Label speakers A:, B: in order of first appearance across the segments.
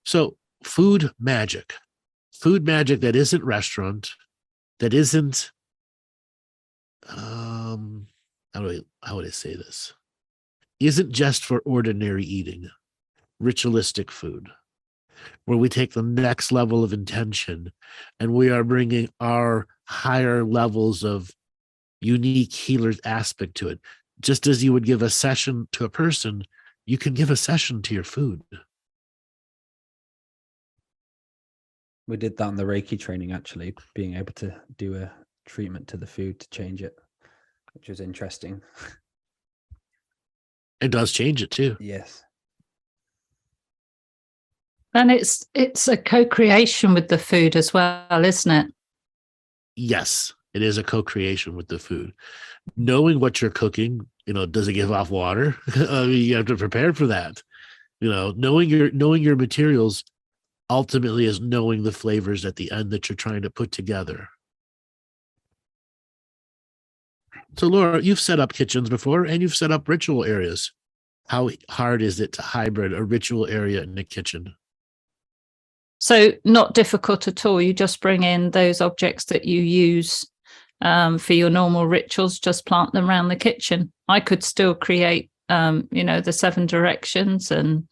A: So food magic that isn't restaurant, that isn't, how would I say this? Isn't just for ordinary eating, ritualistic food, where we take the next level of intention and we are bringing our higher levels of unique healer's aspect to it. Just as you would give a session to a person, you can give a session to your food.
B: We did that in the Reiki training, actually, being able to do a treatment to the food to change it, which was interesting.
A: It does change it too.
B: Yes.
C: And it's a co-creation with the food as well, isn't it?
A: Yes, it is a co-creation with the food. Knowing what you're cooking, does it give off water? You have to prepare for that. Knowing your materials ultimately is knowing the flavors at the end that you're trying to put together. So Laura, you've set up kitchens before and you've set up ritual areas. How hard is it to hybrid a ritual area in a kitchen?
C: So not difficult at all. You just bring in those objects that you use for your normal rituals, just plant them around the kitchen. I could still create, the 7 directions and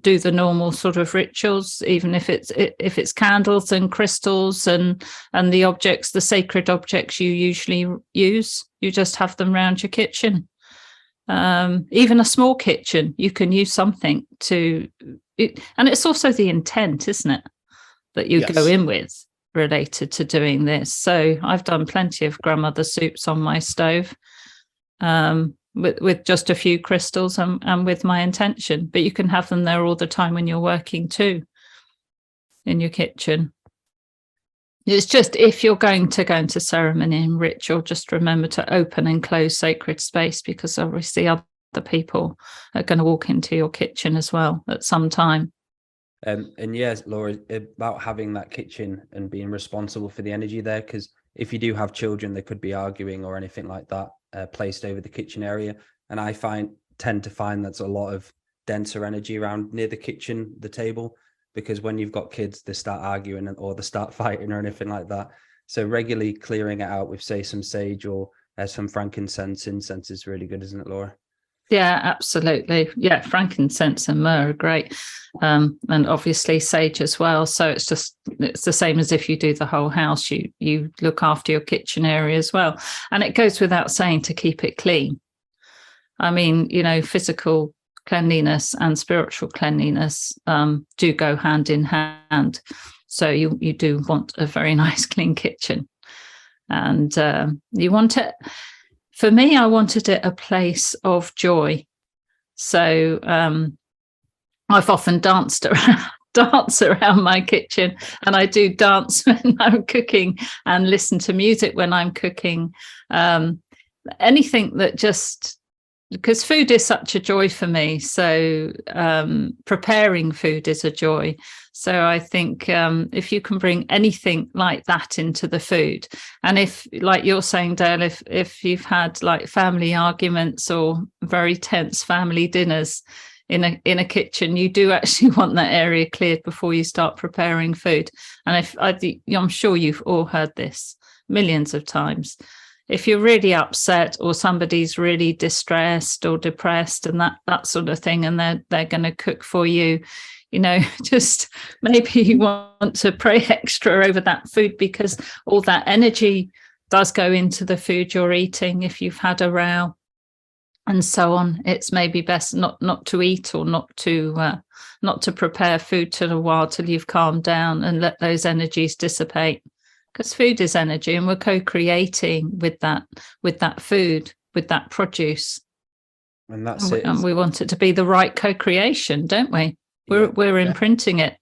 C: do the normal sort of rituals, even if it's candles and crystals and the objects, the sacred objects you usually use. You just have them around your kitchen. Even a small kitchen, you can use something to it, and it's also the intent, isn't it, that you go in with related to doing this. So I've done plenty of grandmother soups on my stove with just a few crystals and with my intention, but you can have them there all the time when you're working too in your kitchen. It's just, if you're going to go into ceremony and ritual, just remember to open and close sacred space, because obviously other people are going to walk into your kitchen as well at some time.
B: And yes, Laura, about having that kitchen and being responsible for the energy there, because if you do have children, they could be arguing or anything like that placed over the kitchen area. And I tend to find that's a lot of denser energy around near the kitchen, the table, because when you've got kids, they start arguing or they start fighting or anything like that. So regularly clearing it out with, say, some sage or some frankincense. Incense is really good, isn't it, Laura?
C: Yeah, absolutely. Yeah, frankincense and myrrh are great. And obviously sage as well. So it's the same as if you do the whole house, you look after your kitchen area as well. And it goes without saying to keep it clean. I mean, physical cleanliness and spiritual cleanliness do go hand in hand. So you do want a very nice clean kitchen. And you want it. For me, I wanted it a place of joy. So I've often dance around my kitchen, and I do dance when I'm cooking and listen to music when I'm cooking. Anything that because food is such a joy for me. So preparing food is a joy. So I think if you can bring anything like that into the food, and if, like you're saying, Dale, if you've had like family arguments or very tense family dinners in a kitchen, you do actually want that area cleared before you start preparing food. And I'm sure you've all heard this millions of times. If you're really upset or somebody's really distressed or depressed and that sort of thing, and they're going to cook for you, just maybe you want to pray extra over that food, because all that energy does go into the food you're eating. If you've had a row and so on, it's maybe best not to eat or not to prepare food till a while, till you've calmed down and let those energies dissipate. Because food is energy, and we're co-creating with that food, with that produce.
B: And that's
C: and we want it to be the right co-creation, don't we? We're imprinting it